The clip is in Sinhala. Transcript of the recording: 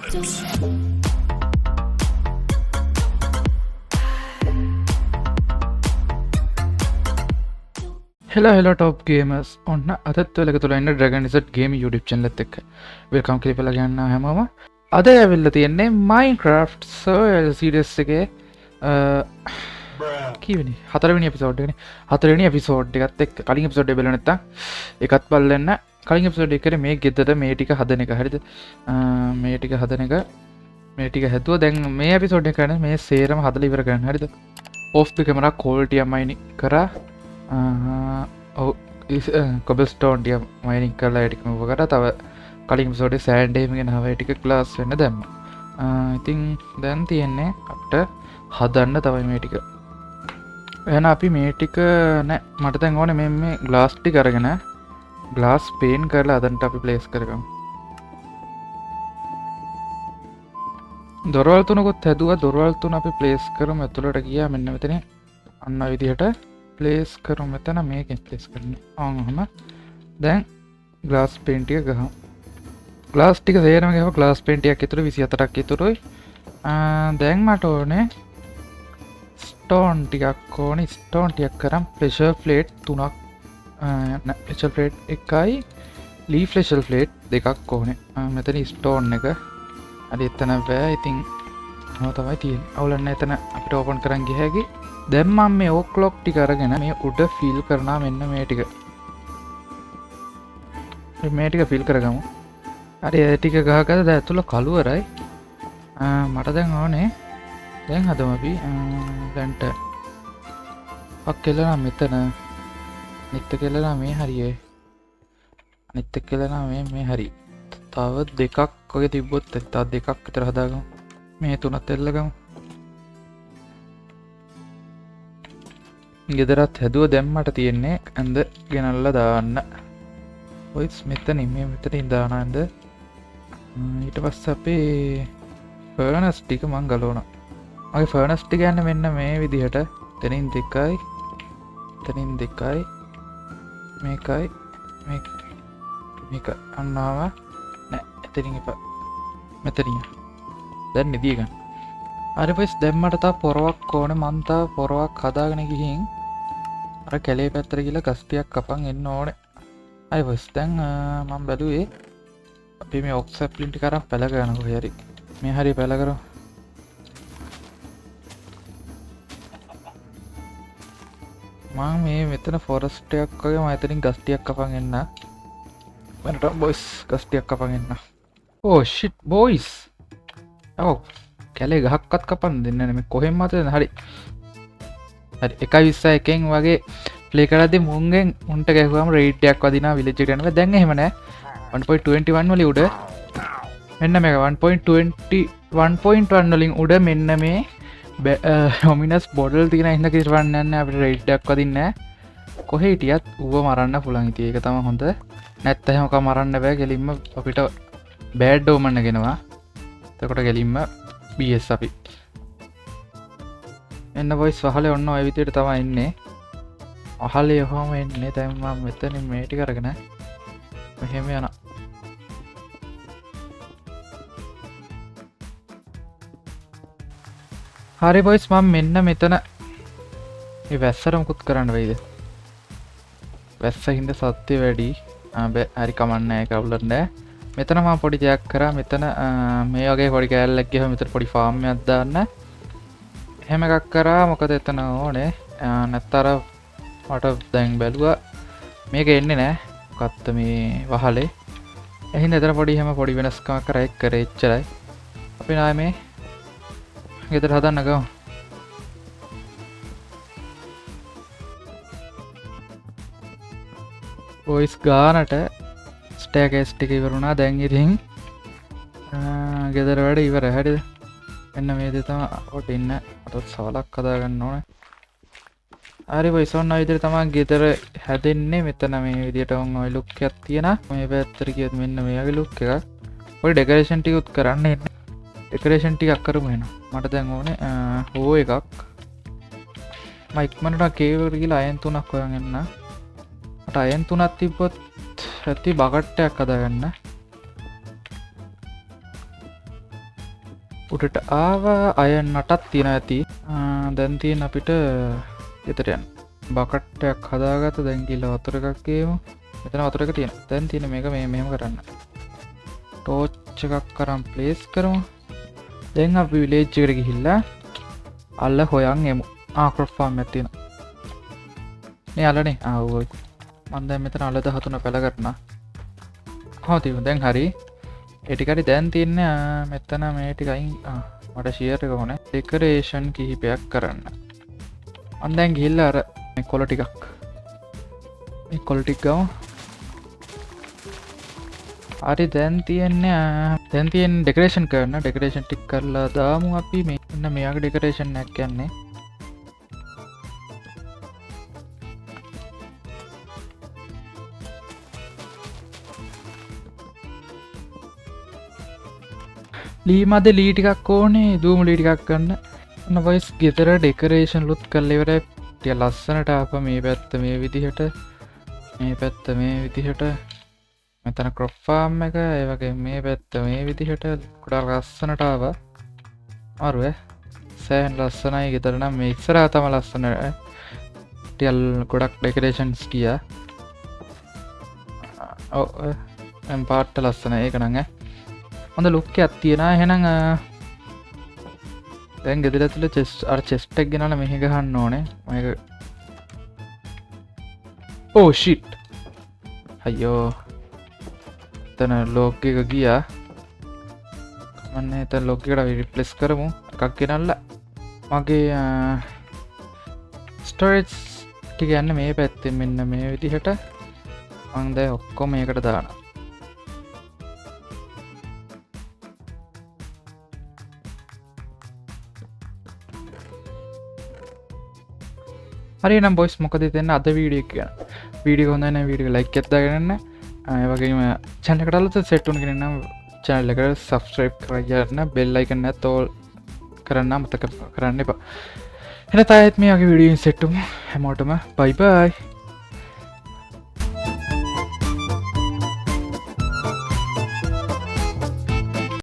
hello top gamers ඔන්න අදත් ඔයාලගේ තුල ඉන්න Dragon Lizard game YouTube channel එකත් එක්ක welcome කියලා ගන්න හැමෝම අද ඇවිල්ලා තියෙන්නේ Minecraft survival series එකේ කීවෙනි හතරවෙනි එපිසෝඩ් එකනේ හතරවෙනි එපිසෝඩ් එකත් එක්ක කලින් එපිසෝඩ් එක බලලා නැත්තම් ඒකත් බලන්න කලින් එපිසෝඩ් එකේ මේ ගෙදර මේ ටික හදන එක හරිද මේ ටික හදන එක මේ ටික හැදුවා දැන් මේ එපිසෝඩ් එක කරන්නේ මේ සේරම හදලා ඉවර කරන්න හරිද off the camera quality අමයිනි කරා කොබල්ස්ටෝන් ටික මයිනින් කරලා ඒ ටික මූව් කරා තව කලින් එපිසෝඩ් එකේ සෑන්ඩ් එහෙම ගෙන ආවා ඒ ටික ක්ලාස් වෙන්න දැම්මා ඉතින් දැන් තියෙන්නේ අපිට හදන්න තමයි මේ ටික එහෙනම් අපි මේ ටික නෑ මට දැන් ඕනේ මේ ග්ලාස් ටික අරගෙන ග්ලාස් පේන් කරලා අදන්ට අපි ප්ලේස් කරගමු දොරවල් තුනකුත් හැදුවා දොරවල් තුන අපි ප්ලේස් කරමු ඇතුළට ගියා මෙන්න මෙතන අන්න විදිහට ප්ලේස් කරමු මෙතන මේකෙන් ප්ලේස් කරන්න ඔහොම දැන් ග්ලාස් පේන් ටික ගහමු ග්ලාස් ටික සේරම ගහුවා ග්ලාස් පේන් ටිකක් ඉතුරු 24ක් ඉතුරුයි දැන් මට ඕනේ ස්ටෝන් ටිකක් ඕනේ ස්ටෝන් ටිකක් කරන් ප්‍රෙෂර් ප්ලේට් 3ක් ප්‍රෙෂර් ප්ලේට් එකයි ලී ප්‍රෙෂර් ප්ලේට් දෙකක් ඕනේ මෙතන ස්ටෝන් එක අර එතන බෑ ඉතින් මොකද තමයි තියෙන්නේ අවුලක් නැහැ එතන අපිට ඕපන් කරන් ගිය හැකි දැන් මම මේ ඕක් ක්ලොක් ටික අරගෙන මේ උඩ ෆිල් කරනවා මෙන්න මේ ටික මේ ටික ෆිල් කරගමු හරි ඒ ටික ගහගත්තා දැන් ඇතුළ කළුවරයි මට දැන් ඕනේ දැන් හදමු අපි දැන්ට පක් කියලා මෙතන නිත් කියලා මේ හරියේ අනිත් කියලා මේ හරි තව දෙකක් වගේ තිබ්බොත් තව දෙකක් විතර හදාගමු මේ තුනත් එල්ලගමු ගෙදරත් හැදුව දැන් මට තියෙන්නේ ඇඳ ගෙනල්ලා දාන්න ඔයිස් මෙතනින් මේ මෙතනින් දාන ඇඳ ඊට පස්සේ අපේ ෆර්නස් ටික මං ගලවනවා මගේ ෆර්නස් ටික යන්නේ මෙන්න මේ විදිහට එතනින් දෙකයි එතනින් දෙකයි මේකයි මේක අන්නාව නෑ එතනින් එපා මෙතනින් දැන් නිදිය ගන්න හරි පොයිස් දැන් මට තා පොරවක් ඕනේ මං තා පොරවක් හදාගෙන ගිහින් අර කැලේ පැත්තට ගිහලා ගස් ටිකක් කපන් එන්න ඕනේ හරි පොයිස් දැන් මම බැලුවේ අපි මේ ඔක්ස් සැප්ලින් ටික අරන් පැල ගන්නවා හරි මේ හරි පැල කරමු මම මේ මෙතන ෆොරස්ට් එකක් වගේ මම එතනින් ගස් ටිකක් කපන් එන්න මට බොයිස් ගස් ටිකක් කපන් එන්න ඕ ෂිට් බොයිස් ඔව් කැලේ ගහක්වත් කපන්න දෙන්නේ නැහැ මේ කොහෙන් මතද හරි හරි 1:21 වගේ ප්ලේ කරද්දි මුන්ගෙන් උන්ට ගැහුවාම රේට් එකක් වදිනවා විලේජ් එකට යනවා දැන් එහෙම නැහැ 1.21 වලින් උඩ මෙන්න මේක 1.21 වලින් උඩ මෙන්න මේ හොමිනස් බොඩල් තියෙන හින්දා කිසිවන්න නැහැ අපිට රේට් එකක් වදින්නේ නැහැ කොහේ හිටියත් ඌව මරන්න පුළුවන් ඉතින් ඒක තමයි හොඳ නැත්නම් එහෙම කම මරන්න බෑ ගෙලින්ම අපිට බෑඩ් ඕමන්න ගෙනවා එතකොට ගෙලින්ම BS අපි එන්න වොයිස් වහලේ ඔන්න ඔය විදිහට තමයි ඉන්නේ අහලේ ඔහම එන්නේ දැන් මම මෙතනින් මේ ටික අරගෙන මෙහෙම යනවා හරි බොයිස් මම මෙන්න මෙතන මේ වැස්සට මුකුත් කරන්න වෙයිද වැස්ස හින්දා සත්‍ය වැඩි හරි කමන්නේ ඒක අවුලක් නැහැ මෙතන මම පොඩි දෙයක් කරා මෙතන මේ වගේ පොඩි කෑල්ලක් ගිහම මෙතන පොඩි ෆාම් එකක් දාන්න එහෙම එකක් කරා මොකද එතන ඕනේ නැත්තර මට දැන් බැලුවා මේක එන්නේ නැහැ මොකක්ද මේ වහලේ එහෙනම් එතන පොඩි හැම පොඩි වෙනස්කමක් කරා එක් කරේ එච්චරයි අපි නාය මේ ගෙදර හදන්න ගමු වොයිස් ගානට ස්ටෑකේස් ටික ඉවරුණා දැන් ඉතින් ගෙදර වැඩ ඉවරයි හරිද එන්න මේ දේ තමයි අපට ඉන්න අතත් සවලක් හදාගන්න ඕනේ හරි වොයිස් ඔන්න ඔය විදිහට තමයි ගෙදර හැදෙන්නේ මෙතන මේ විදිහට ඔය ලුක් එකක් තියෙනවා මේ පැත්තට ගියොත් මෙන්න මේ වගේ ලුක් එකක් ඔය ඩෙකරේෂන් ටිකුත් කරන්න ඉන්නේ ඩෙකරේෂන් ටිකක් කරමු එහෙනම් මට දැන් ඕනේ හෝ එකක් මම ඉක්මනට කේව් එකට ගිහලා අයන් 3ක් හොයන් එන්න මට අයන් 3ක් තිබ්බොත් ඇති බකට් එකක් හදාගන්න උඩට ආවා අයන් නටත් තියෙන ඇති දැන් තියෙන අපිට ගෙදර යන්න බකට්ටයක් හදාගත්ත දැන් ගිහලා වතුර එකක් ගේමු මෙතන වතුර එක තියෙන දැන් තියෙන මේක මේ මෙහෙම කරන්න ටෝච් එකක් අරන් ප්ලේස් කරමු දැන් අපි විලේජ් එකට ගිහිල්ලා අල්ල හොයන් එමු ක්‍රොප් ෆාම් එකක් තියෙනවා නේ අල්ලනේ ඔව් මම දැන් මෙතන අල 13 පැල කරනවා හා තියෙනවා දැන් හරි ඒ ටිකට දැන් තියන්නේ මෙතන මේ ටික අයින් මට ෂෙයාර් එක ඕනේ ඩෙකරේෂන් කිහිපයක් කරන්න මම දැන් ගිහිල්ලා අර මේ කොළ ටිකක් මේ කොළ ටික ගමු හරි දැන් තියන්නේ ඩෙකරේෂන් කරන්න ඩෙකරේෂන් ටික කරලා දාමු අපි මේ මෙන්න මෙයාගේ ඩෙකරේෂන් එකක් කියන්නේ ලී මද ලී ටිකක් ඕනේ දූමු ලී ටිකක් ගන්න ඔන්න වයිස් ගෙදර ඩෙකරේෂන් ලුත් කරලා ඉවරයි ටික ලස්සනට ආප මේ පැත්ත මේ විදිහට මේ පැත්ත මේ විදිහට මෙතන ක්‍රොප් ෆාම් එක ඒ වගේ මේ පැත්ත මේ විදිහට ගොඩාක් ලස්සනට ආවා අර සෑහෙන ලස්සනයි ගෙදර නම් මේ ඉස්සරහා තම ලස්සන ටික ගොඩක් ඩෙකරේෂන්ස් ගියා ඔව් එම් පාට ලස්සන ඒක නං හොඳ ලුක් එකක් තියෙනවා එහෙනම් දැන් ගෙදර ඇතුලේ චෙස්ට් එක ගෙනල්ලා මෙහෙ ගහන්න ඕනේ මේක ඕ ෂිට් අයියෝ එතන ලොග් එක ගියා මන්නේ එතන ලොග් එකට අපි රිප්ලේස් කරමු එකක් ගෙනල්ලා මගේ ස්ටෝරේජ් ටික යන්නේ මේ පැත්තෙන් මෙන්න මේ විදිහට මම දැන් ඔක්කොම මේකට දානවා හරි නම් බොයිස් මොකද දෙන්න අද වීඩියෝ එක ගැන වීඩියෝ හොඳ නම් වීඩියෝ ලයික් එකක් දාගෙන ඒ වගේම channel එකට අලුත් සෙට් වුණ කෙනෙක් නම් channel එකට subscribe කරගන්න bell icon එකත් ඕල් කරන්න මතක කරන්න එපා එහෙනම් තායත් මේ වගේ වීඩියෝ සෙට් වෙමු හැමෝටම bye bye